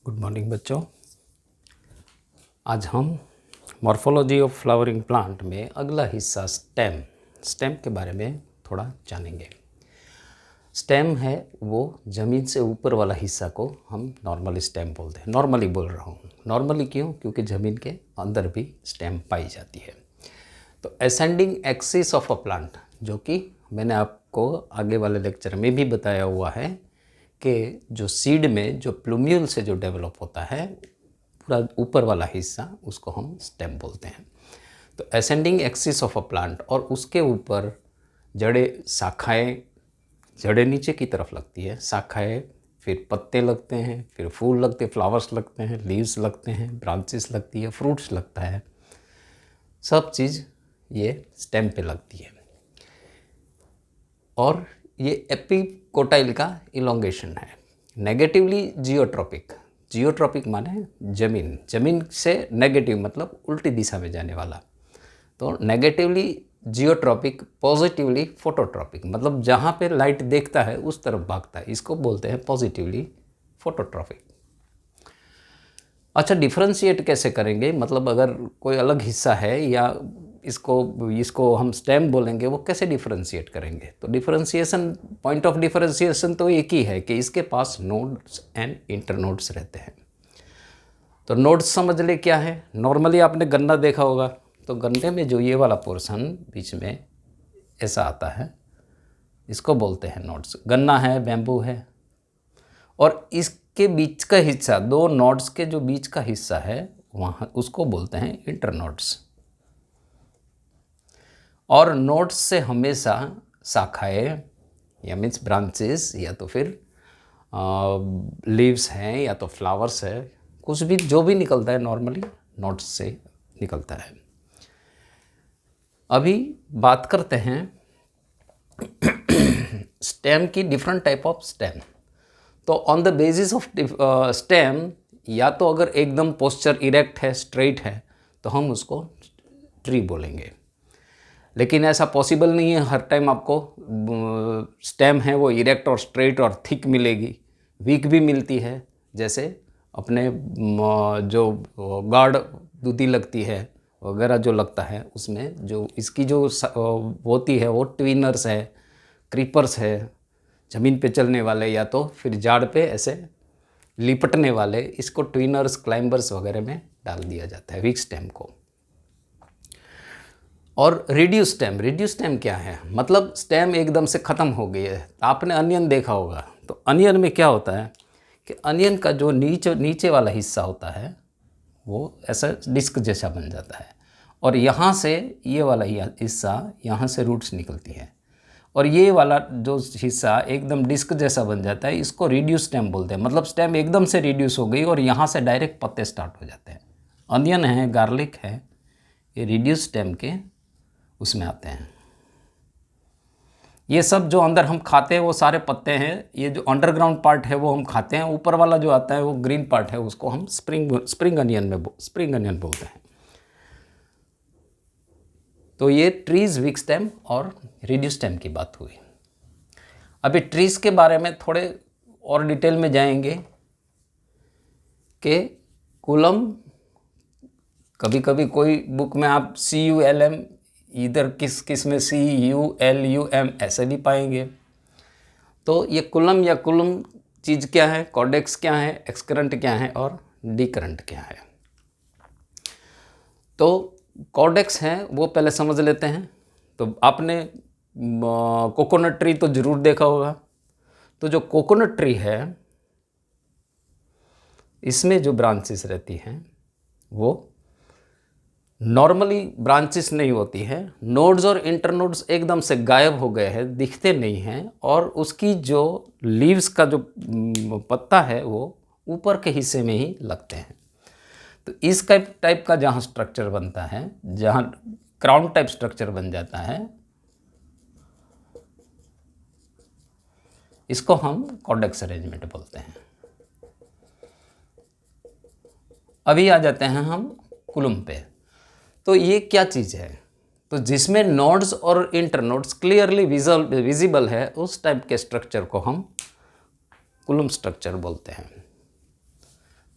Good morning बच्चों। आज हम मॉर्फोलॉजी ऑफ फ्लावरिंग प्लांट में अगला हिस्सा स्टेम के बारे में थोड़ा जानेंगे। स्टेम है वो ज़मीन से ऊपर वाला हिस्सा को हम नॉर्मली स्टेम बोलते हैं। नॉर्मली बोल रहा हूँ, नॉर्मली क्यों? क्योंकि ज़मीन के अंदर भी स्टेम पाई जाती है। तो ascending axis of a plant, जो कि मैंने आपको आगे वाले लेक्चर में भी बताया हुआ है कि जो सीड में जो प्लूम्यूल से जो डेवलप होता है पूरा ऊपर वाला हिस्सा, उसको हम स्टेम बोलते हैं। तो ascending axis of a plant, और उसके ऊपर जड़ें, शाखाएं, जड़ें नीचे की तरफ लगती है, शाखाएं, फिर पत्ते लगते हैं, फिर फूल लगते, फ्लावर्स लगते हैं, लीव्स लगते हैं, ब्रांचेस लगती है, फ्रूट्स लगता है, सब चीज़ ये स्टेम पे लगती है। और ये एपिकोटाइल का इलोंगेशन है। नेगेटिवली जियोट्रॉपिक माने जमीन से नेगेटिव मतलब उल्टी दिशा में जाने वाला। तो नेगेटिवली जियोट्रॉपिक, पॉजिटिवली फोटोट्रॉपिक, मतलब जहाँ पे लाइट देखता है उस तरफ भागता है, इसको बोलते हैं पॉजिटिवली फोटोट्रॉपिक। अच्छा, डिफ्रेंशिएट कैसे करेंगे? मतलब अगर कोई अलग हिस्सा है या इसको हम स्टेम बोलेंगे, वो कैसे डिफरेंशिएट करेंगे? तो डिफरेंशिएशन, पॉइंट ऑफ डिफरेंशिएशन तो एक ही है कि इसके पास नोड्स एंड इंटरनोड्स रहते हैं। तो नोड्स समझ ले क्या है। नॉर्मली आपने गन्ना देखा होगा, तो गन्ने में जो ये वाला पोर्शन बीच में ऐसा आता है, इसको बोलते हैं नोड्स। गन्ना है, बैम्बू है, और इसके बीच का हिस्सा, दो नोड्स के जो बीच का हिस्सा है वहाँ, उसको बोलते हैं इंटरनोड्स। और नोड्स से हमेशा शाखाएं या मीन्स ब्रांचेस, या तो फिर लीव्स हैं या तो फ्लावर्स है, कुछ भी जो भी निकलता है नॉर्मली नोड्स से निकलता है। अभी बात करते हैं स्टेम की, डिफरेंट टाइप ऑफ स्टेम। तो on the basis of stem, या तो अगर एकदम पोस्चर इरेक्ट है, स्ट्रेट है, तो हम उसको ट्री बोलेंगे। लेकिन ऐसा पॉसिबल नहीं है हर टाइम आपको स्टेम है वो इरेक्ट और स्ट्रेट और थिक मिलेगी, वीक भी मिलती है। जैसे अपने जो गार्ड दूधी लगती है वगैरह जो लगता है, उसमें जो इसकी जो होती है वो ट्विनर्स है, क्रीपर्स है, ज़मीन पे चलने वाले या तो फिर झाड़ पे ऐसे लिपटने वाले, इसको ट्विनर्स, क्लाइंबर्स वगैरह में डाल दिया जाता है वीक स्टेम को। और रिड्यूस स्टेम क्या है? मतलब स्टेम एकदम से ख़त्म हो गई है। आपने अनियन देखा होगा, तो अनियन में क्या होता है कि अनियन का जो नीचे वाला हिस्सा होता है वो ऐसा डिस्क जैसा बन जाता है, और यहाँ से ये वाला हिस्सा, यहाँ से रूट्स निकलती है, और ये वाला जो हिस्सा एकदम डिस्क जैसा बन जाता है, इसको रिड्यूस स्टेम बोलते हैं। मतलब स्टेम एकदम से रिड्यूस हो गई और यहाँ से डायरेक्ट पत्ते स्टार्ट हो जाते हैं। अनियन है, गार्लिक है, ये रिड्यूस स्टेम के उसमें आते हैं। ये सब जो अंदर हम खाते हैं वो सारे पत्ते हैं। ये जो अंडरग्राउंड पार्ट है वो हम खाते हैं, ऊपर वाला जो आता है वो ग्रीन पार्ट है, उसको हम स्प्रिंग अनियन बोलते हैं। तो ये ट्रीज, वीक स्टेम और रिड्यूस स्टेम की बात हुई। अभी ट्रीज के बारे में थोड़े और डिटेल में जाएंगे कि कुलम, कभी कभी कोई बुक में आप CULM, इधर किस में CULUM ऐसे भी पाएंगे। तो ये कुलम या कुलम चीज़ क्या है, कॉर्डेक्स क्या है, एक्सकरंट क्या है और डीकरंट क्या है। तो कॉर्डेक्स हैं वो पहले समझ लेते हैं। तो आपने कोकोनट ट्री तो ज़रूर देखा होगा। तो जो कोकोनट ट्री है, इसमें जो ब्रांचेस रहती हैं वो नॉर्मली ब्रांचेस नहीं होती है। नोड्स और इंटरनोड्स एकदम से गायब हो गए हैं, दिखते नहीं हैं, और उसकी जो लीव्स का जो पत्ता है वो ऊपर के हिस्से में ही लगते हैं। तो इस टाइप का जहाँ स्ट्रक्चर बनता है, जहाँ क्राउन टाइप स्ट्रक्चर बन जाता है, इसको हम कॉर्डेक्स अरेंजमेंट बोलते हैं। अभी आ जाते हैं हम कुलम पे। तो ये क्या चीज़ है? तो जिसमें नोड्स और इंटरनोड्स क्लियरली विजिबल है, उस टाइप के स्ट्रक्चर को हम कुलम स्ट्रक्चर बोलते हैं।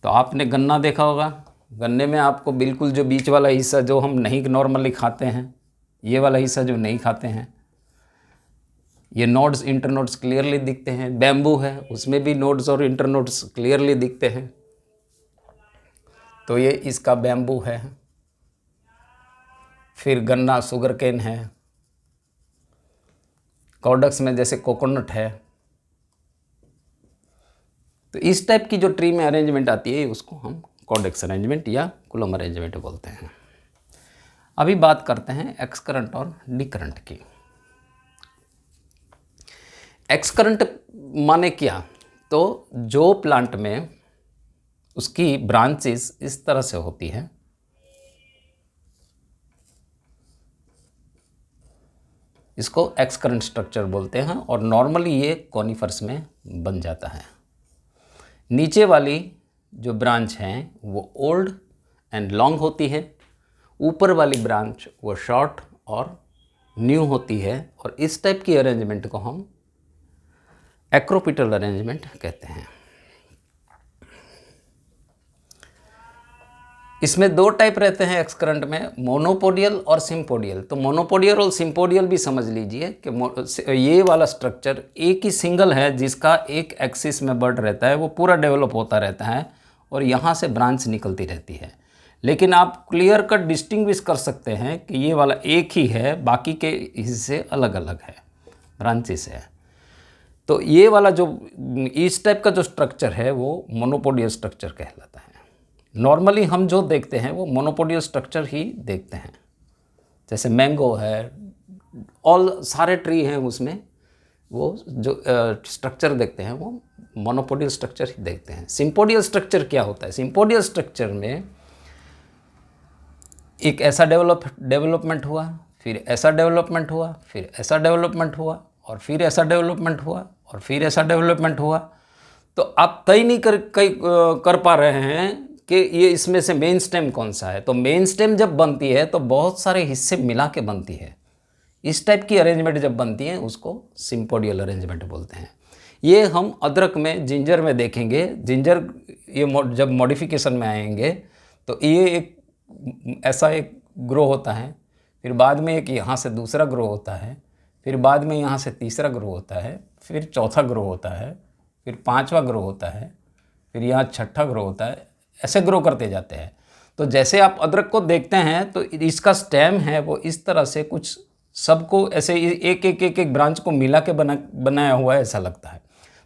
तो आपने गन्ना देखा होगा, गन्ने में आपको बिल्कुल जो बीच वाला हिस्सा जो हम नहीं नॉर्मली खाते हैं, ये वाला हिस्सा जो नहीं खाते हैं, ये नोड्स इंटरनोड्स क्लियरली दिखते हैं। बैम्बू है, उसमें भी नोड्स और इंटरनोड्स क्लियरली दिखते हैं। तो ये इसका बैम्बू है। फिर गन्ना, शुगर केन है। कॉर्डक्स में जैसे कोकोनट है। तो इस टाइप की जो ट्री में अरेंजमेंट आती है उसको हम कॉर्डेक्स अरेंजमेंट या कुलम अरेंजमेंट बोलते हैं। अभी बात करते हैं एक्स करंट और डी करंट की। एक्स करंट माने क्या? तो जो प्लांट में उसकी ब्रांचेस इस तरह से होती है, इसको एक्स करंट स्ट्रक्चर बोलते हैं। और नॉर्मली ये कॉनिफर्स में बन जाता है। नीचे वाली जो ब्रांच हैं वो ओल्ड एंड लॉन्ग होती है, ऊपर वाली ब्रांच वो शॉर्ट और न्यू होती है। और इस टाइप की अरेंजमेंट को हम एक्रोपिटल अरेंजमेंट कहते हैं। इसमें दो टाइप रहते हैं एक्स करंट में, मोनोपोडियल और सिम्पोडियल। तो मोनोपोडियल और सिम्पोडियल भी समझ लीजिए कि ये वाला स्ट्रक्चर एक ही सिंगल है जिसका एक एक्सिस में बर्ड रहता है, वो पूरा डेवलप होता रहता है और यहाँ से ब्रांच निकलती रहती है। लेकिन आप क्लियर कट डिस्टिंग्विश कर सकते हैं कि ये वाला एक ही है, बाकी के हिस्से अलग अलग है, ब्रांचेस है। तो ये वाला जो इस टाइप का जो स्ट्रक्चर है वो मोनोपोडियल स्ट्रक्चर कहलाता है। नॉर्मली हम जो देखते हैं वो मोनोपोडियल स्ट्रक्चर ही देखते हैं। जैसे मैंगो है, ऑल सारे ट्री हैं, उसमें वो जो स्ट्रक्चर देखते हैं वो मोनोपोडियल स्ट्रक्चर ही देखते हैं। सिम्पोडियल स्ट्रक्चर क्या होता है? सिम्पोडियल स्ट्रक्चर में एक ऐसा डेवलपमेंट हुआ, फिर ऐसा डेवलपमेंट हुआ, फिर ऐसा डेवलपमेंट हुआ, और फिर ऐसा डेवलपमेंट हुआ, और फिर ऐसा डेवलपमेंट हुआ। तो आप तय नहीं कर पा रहे हैं कि ये इसमें से मेन स्टेम कौन सा है। तो मेन स्टेम जब बनती है तो बहुत सारे हिस्से मिला के बनती है। इस टाइप की अरेंजमेंट जब बनती है उसको सिम्पोडियल अरेंजमेंट बोलते हैं। ये हम अदरक में, जिंजर में देखेंगे। जिंजर ये जब मॉडिफिकेशन में आएंगे तो ये एक ऐसा एक ग्रो होता है, फिर बाद में एक यहाँ से दूसरा ग्रो होता है, फिर बाद में यहाँ से तीसरा ग्रो होता है, फिर चौथा ग्रो होता है, फिर पांचवा ग्रो होता है, फिर यहाँ छठा ग्रो होता है। ऐसे ग्रो करते जाते हैं। तो जैसे आप अदरक को देखते हैं तो इसका स्टेम है वो इस तरह से कुछ सबको ऐसे एक एक एक एक ब्रांच को मिला के बनाया हुआ है, ऐसा लगता है।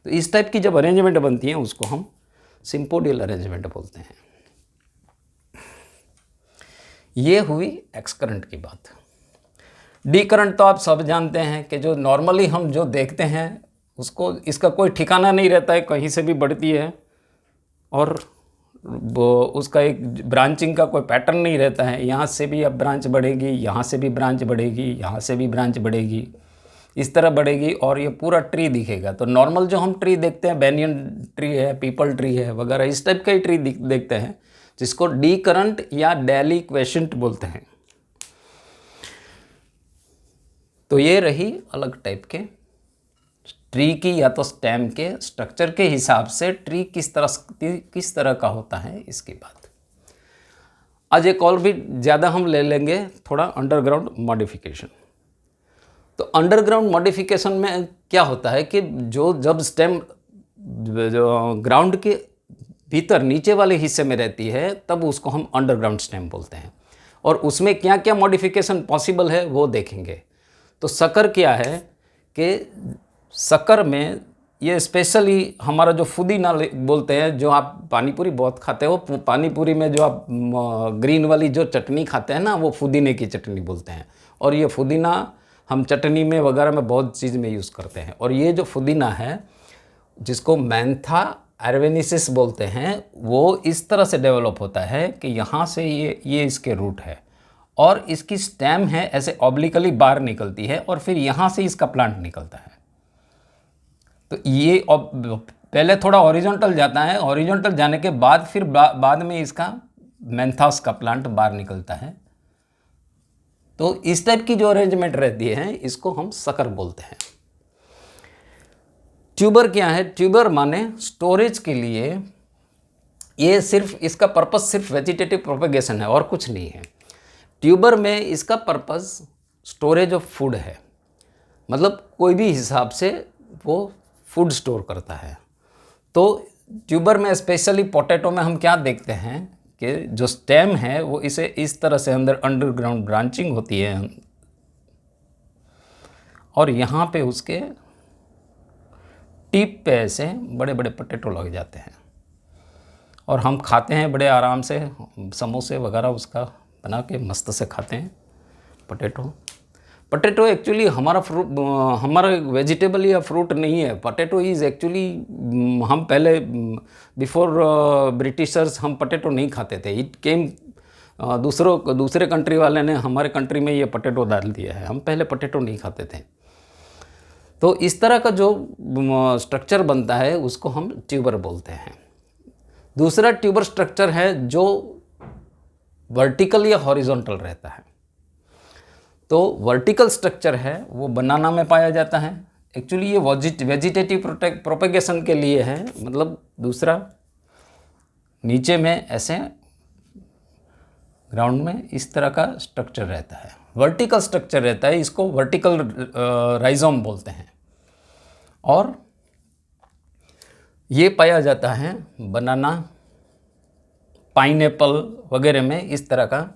तो इस टाइप की जब अरेंजमेंट बनती है उसको हम सिम्पोडियल अरेंजमेंट बोलते हैं। ये हुई एक्स करंट की बात। डी करंट तो आप सब जानते हैं कि जो नॉर्मली हम जो देखते हैं उसको, इसका कोई ठिकाना नहीं रहता है, कहीं से भी बढ़ती है और वो उसका एक ब्रांचिंग का कोई पैटर्न नहीं रहता है। यहाँ से भी अब ब्रांच बढ़ेगी, यहाँ से भी ब्रांच बढ़ेगी, यहाँ से भी ब्रांच बढ़ेगी, इस तरह बढ़ेगी और ये पूरा ट्री दिखेगा। तो नॉर्मल जो हम ट्री देखते हैं, बैनियन ट्री है, पीपल ट्री है वगैरह, इस टाइप का ही ट्री देखते हैं जिसको डी करंट या डेलिक्वेशेंट बोलते हैं। तो ये रही अलग टाइप के ट्री की या तो स्टेम के स्ट्रक्चर के हिसाब से ट्री किस तरह का होता है इसकी बात। आज एक और भी ज़्यादा हम ले लेंगे थोड़ा अंडरग्राउंड मॉडिफिकेशन। तो अंडरग्राउंड मॉडिफिकेशन में क्या होता है कि जब स्टेम जो ग्राउंड के भीतर नीचे वाले हिस्से में रहती है तब उसको हम अंडरग्राउंड स्टेम बोलते हैं। और उसमें क्या क्या मॉडिफिकेशन पॉसिबल है वो देखेंगे। तो शक्कर क्या है कि शक्कर में ये स्पेशली हमारा जो फुदीना बोलते हैं, जो आप पानीपुरी बहुत खाते हो, पानीपुरी में जो आप ग्रीन वाली जो चटनी खाते हैं ना, वो फुदीने की चटनी बोलते हैं। और ये फुदीना हम चटनी में वगैरह में बहुत चीज़ में यूज़ करते हैं। और ये जो फुदीना है जिसको मैंथा एर्वेनेसिस बोलते हैं, वो इस तरह से डेवलप होता है कि यहाँ से ये इसके रूट है और इसकी स्टेम है ऐसे ऑब्लिकली बाहर निकलती है और फिर यहाँ से इसका प्लांट निकलता है। तो ये पहले थोड़ा हॉरिजॉन्टल जाता है, हॉरिजॉन्टल जाने के बाद फिर बाद में इसका मैंथास का प्लांट बाहर निकलता है। तो इस टाइप की जो अरेंजमेंट रहती है इसको हम शक्कर बोलते हैं। ट्यूबर क्या है? ट्यूबर माने स्टोरेज के लिए ये सिर्फ इसका पर्पस सिर्फ वेजिटेटिव प्रोपेगेशन है और कुछ नहीं है। ट्यूबर में इसका पर्पस स्टोरेज ऑफ फूड है, मतलब कोई भी हिसाब से वो फूड स्टोर करता है। तो ट्यूबर में स्पेशली पोटैटो में हम क्या देखते हैं कि जो स्टेम है वो इसे इस तरह से अंदर अंडरग्राउंड ब्रांचिंग होती है और यहाँ पे उसके टिप पे ऐसे बड़े बड़े पोटैटो लग जाते हैं और हम खाते हैं बड़े आराम से, समोसे वगैरह उसका बना के मस्त से खाते हैं पोटैटो एक्चुअली हमारा फ्रूट, हमारा वेजिटेबल या फ्रूट नहीं है। पोटैटो इज़ एक्चुअली, हम पहले बिफोर ब्रिटिशर्स हम पोटैटो नहीं खाते थे। इट केम दूसरे कंट्री वाले ने हमारे कंट्री में ये पोटैटो डाल दिया है, हम पहले पोटैटो नहीं खाते थे। तो इस तरह का जो स्ट्रक्चर बनता है उसको हम ट्यूबर बोलते हैं। दूसरा ट्यूबर स्ट्रक्चर है जो वर्टिकल या हॉरिजॉन्टल रहता है। तो वर्टिकल स्ट्रक्चर है वो बनाना में पाया जाता है। एक्चुअली ये वेजिटेटिव प्रोपेगेशन के लिए है, मतलब दूसरा नीचे में ऐसे ग्राउंड में इस तरह का स्ट्रक्चर रहता है, वर्टिकल स्ट्रक्चर रहता है, इसको वर्टिकल राइजोम बोलते हैं। और ये पाया जाता है बनाना, पाइनएप्पल वगैरह में इस तरह का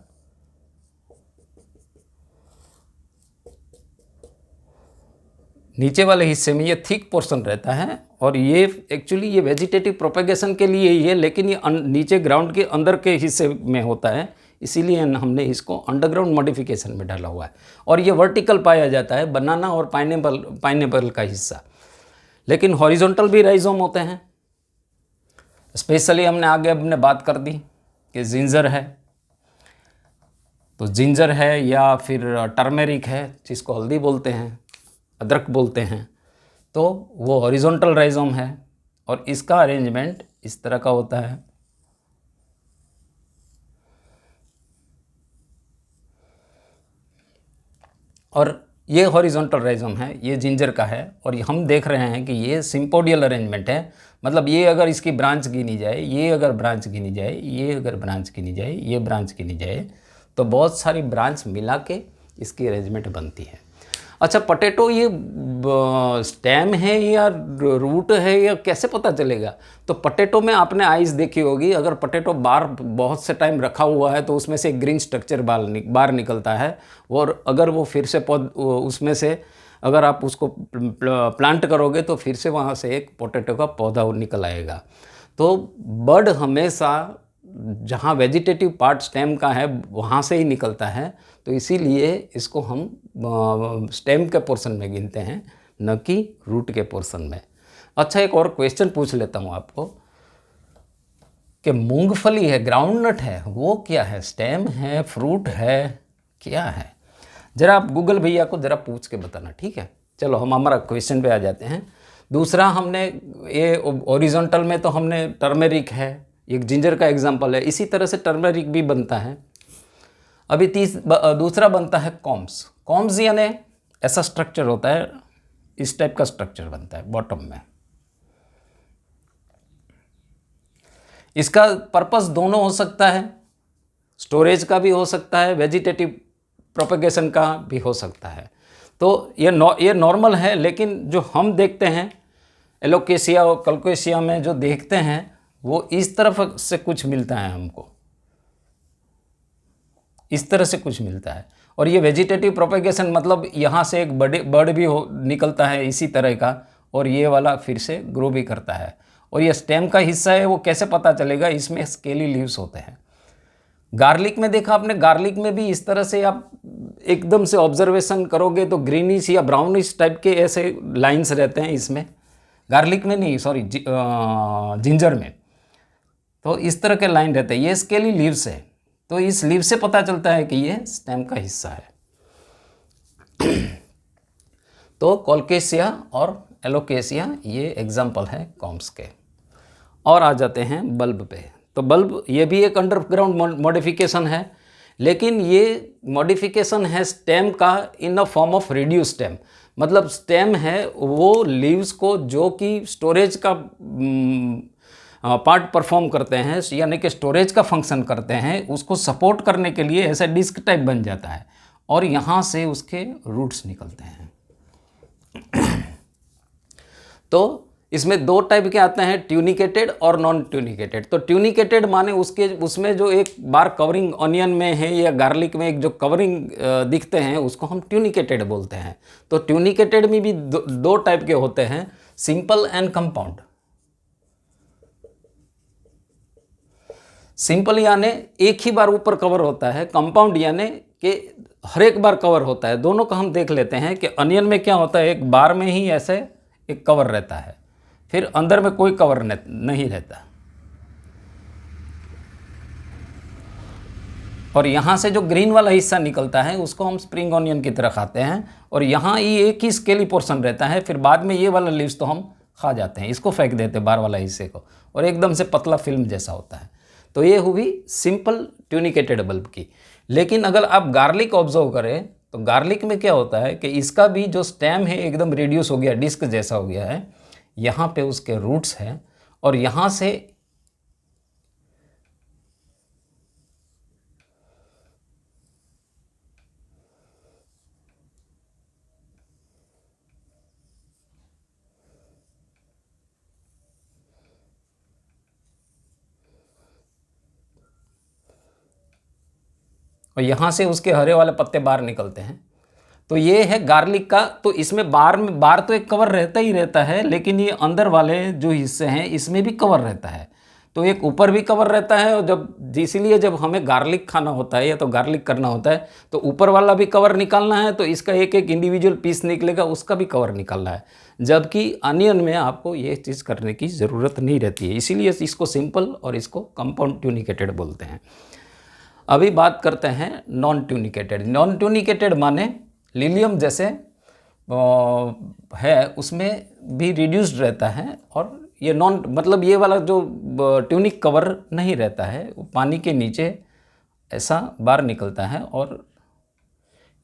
नीचे वाले हिस्से में ये थिक पोर्शन रहता है। और ये एक्चुअली ये वेजिटेटिव प्रोपेगेशन के लिए ही है, लेकिन ये नीचे ग्राउंड के अंदर के हिस्से में होता है, इसीलिए हमने इसको अंडरग्राउंड मॉडिफिकेशन में डाला हुआ है। और ये वर्टिकल पाया जाता है बनाना और पाइनएप्पल का हिस्सा, लेकिन हॉरिजॉन्टल भी राइजोम होते हैं। स्पेशली हमने बात कर दी कि जिंजर है, तो जिंजर है या फिर टर्मेरिक है जिसको हल्दी बोलते हैं, अदरक बोलते हैं, तो वो हॉरिजॉन्टल राइजोम है और इसका अरेंजमेंट इस तरह का होता है। और ये हॉरिजॉन्टल राइजोम है, ये जिंजर का है। और हम देख रहे हैं कि ये सिम्पोडियल अरेंजमेंट है, मतलब ये अगर इसकी ब्रांच गिनी जाए, ये अगर ब्रांच गिनी जाए, ये अगर ब्रांच गिनी जाए, ये ब्रांच गिनी जाए, तो बहुत सारी ब्रांच मिला के इसकी अरेंजमेंट बनती है। अच्छा, पोटैटो ये स्टेम है या रूट है या कैसे पता चलेगा? तो पोटैटो में आपने आइस देखी होगी, अगर पोटैटो बाहर बहुत से टाइम रखा हुआ है तो उसमें से एक ग्रीन स्ट्रक्चर बाहर निकलता है, और अगर वो फिर से उसमें से अगर आप उसको प्लांट करोगे तो फिर से वहाँ से एक पोटैटो का पौधा निकल आएगा। तो बड हमेशा जहाँ वेजिटेटिव पार्ट स्टेम का है वहाँ से ही निकलता है, तो इसीलिए इसको हम स्टेम के पोर्शन में गिनते हैं, न कि रूट के पोर्शन में। अच्छा, एक और क्वेश्चन पूछ लेता हूँ आपको कि मूंगफली है, ग्राउंडनट है, वो क्या है? स्टेम है, फ्रूट है, क्या है? ज़रा आप गूगल भैया को ज़रा पूछ के बताना, ठीक है? चलो हम हमारा क्वेश्चन पे आ जाते हैं। दूसरा, हमने ये हॉरिजॉन्टल में तो हमने टर्मेरिक है, एक जिंजर का एग्जांपल है, इसी तरह से टर्मेरिक भी बनता है। अभी दूसरा बनता है कॉम्स यानी ऐसा स्ट्रक्चर होता है, इस टाइप का स्ट्रक्चर बनता है बॉटम में। इसका पर्पस दोनों हो सकता है, स्टोरेज का भी हो सकता है, वेजिटेटिव प्रोपेगेशन का भी हो सकता है। तो ये नॉर्मल है, लेकिन जो हम देखते हैं एलोकेशिया और कलकोशिया में जो देखते हैं वो इस तरफ से कुछ मिलता है हमको, इस तरह से कुछ मिलता है। और ये वेजिटेटिव प्रोपेगेशन मतलब यहाँ से एक बर्ड भी निकलता है इसी तरह का, और ये वाला फिर से ग्रो भी करता है। और ये स्टेम का हिस्सा है, वो कैसे पता चलेगा? इसमें स्केली लीव्स होते हैं। गार्लिक में देखा आपने, गार्लिक में भी इस तरह से आप एकदम से ऑब्जर्वेशन करोगे तो ग्रीनिश या ब्राउनिश टाइप के ऐसे लाइंस रहते हैं इसमें। गार्लिक में नहीं, सॉरी, जिंजर में तो इस तरह के लाइन रहते हैं। ये स्केली लीव्स है, तो इस लीव से पता चलता है कि ये स्टेम का हिस्सा है। तो कोलकेशिया और एलोकेशिया ये एग्जाम्पल है कॉम्स के। और आ जाते हैं बल्ब पे। तो बल्ब ये भी एक अंडरग्राउंड मॉडिफिकेशन है, लेकिन ये मॉडिफिकेशन है स्टेम का in a form of reduce stem. मतलब स्टेम है वो लीव्स को जो कि स्टोरेज का पार्ट परफॉर्म करते हैं, यानी कि स्टोरेज का फंक्शन करते हैं, उसको सपोर्ट करने के लिए ऐसा डिस्क टाइप बन जाता है और यहाँ से उसके रूट्स निकलते हैं। तो इसमें दो टाइप के आते हैं, ट्यूनिकेटेड और नॉन ट्यूनिकेटेड। तो ट्यूनिकेटेड माने उसमें जो एक बार कवरिंग ऑनियन में है या गार्लिक में एक जो कवरिंग दिखते हैं उसको हम ट्यूनिकेटेड बोलते हैं। तो ट्यूनिकेटेड में भी दो टाइप के होते हैं, सिंपल एंड कंपाउंड। सिंपल यानी एक ही बार ऊपर कवर होता है, कंपाउंड यानी कि हर एक बार कवर होता है। दोनों का हम देख लेते हैं कि अनियन में क्या होता है, एक बार में ही ऐसे एक कवर रहता है, फिर अंदर में कोई कवर नहीं रहता। और यहाँ से जो ग्रीन वाला हिस्सा निकलता है उसको हम स्प्रिंग ऑनियन की तरह खाते हैं, और यहाँ ये एक ही स्केली पोर्शन रहता है, फिर बाद में ये वाला लीव्स तो हम खा जाते हैं, इसको फेंक देते हैं बाहर वाला हिस्से को, और एकदम से पतला फिल्म जैसा होता है। तो ये हुई सिंपल ट्यूनिकेटेड बल्ब की। लेकिन अगर आप गार्लिक ऑब्जर्व करें तो गार्लिक में क्या होता है कि इसका भी जो स्टेम है एकदम रिड्यूस हो गया, डिस्क जैसा हो गया है, यहाँ पे उसके रूट्स हैं, और यहाँ से और यहाँ से उसके हरे वाले पत्ते बाहर निकलते हैं। तो ये है गार्लिक का। तो इसमें बाहर तो एक कवर रहता ही रहता है, लेकिन ये अंदर वाले जो हिस्से हैं इसमें भी कवर रहता है। तो एक ऊपर भी कवर रहता है, और इसीलिए जब हमें गार्लिक खाना होता है या तो गार्लिक करना होता है तो ऊपर वाला भी कवर निकालना है, तो इसका एक एक इंडिविजुअल पीस निकलेगा, उसका भी कवर निकालना है। जबकि अनियन में आपको ये चीज़ करने की ज़रूरत नहीं रहती है, इसीलिए इसको सिंपल और इसको कंपाउंड ट्यूनिकेटेड बोलते हैं। अभी बात करते हैं नॉन ट्यूनिकेटेड। नॉन ट्यूनिकेटेड माने लिलियम जैसे है, उसमें भी रिड्यूस्ड रहता है, और ये नॉन मतलब ये वाला जो ट्यूनिक कवर नहीं रहता है, वो पानी के नीचे ऐसा बाहर निकलता है, और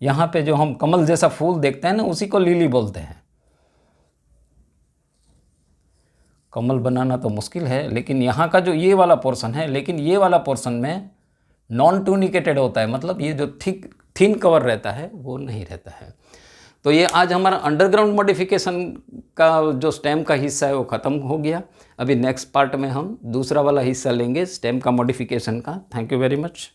यहाँ पे जो हम कमल जैसा फूल देखते हैं ना, उसी को लिली बोलते हैं। कमल बनाना तो मुश्किल है, लेकिन यहाँ का जो ये वाला पोर्शन है, लेकिन ये वाला पोर्शन में नॉन ट्यूनिकेटेड होता है, मतलब ये जो थिन कवर रहता है वो नहीं रहता है। तो ये आज हमारा अंडरग्राउंड मॉडिफिकेशन का जो स्टेम का हिस्सा है वो ख़त्म हो गया। अभी नेक्स्ट पार्ट में हम दूसरा वाला हिस्सा लेंगे स्टेम का मॉडिफिकेशन का। Thank you very much.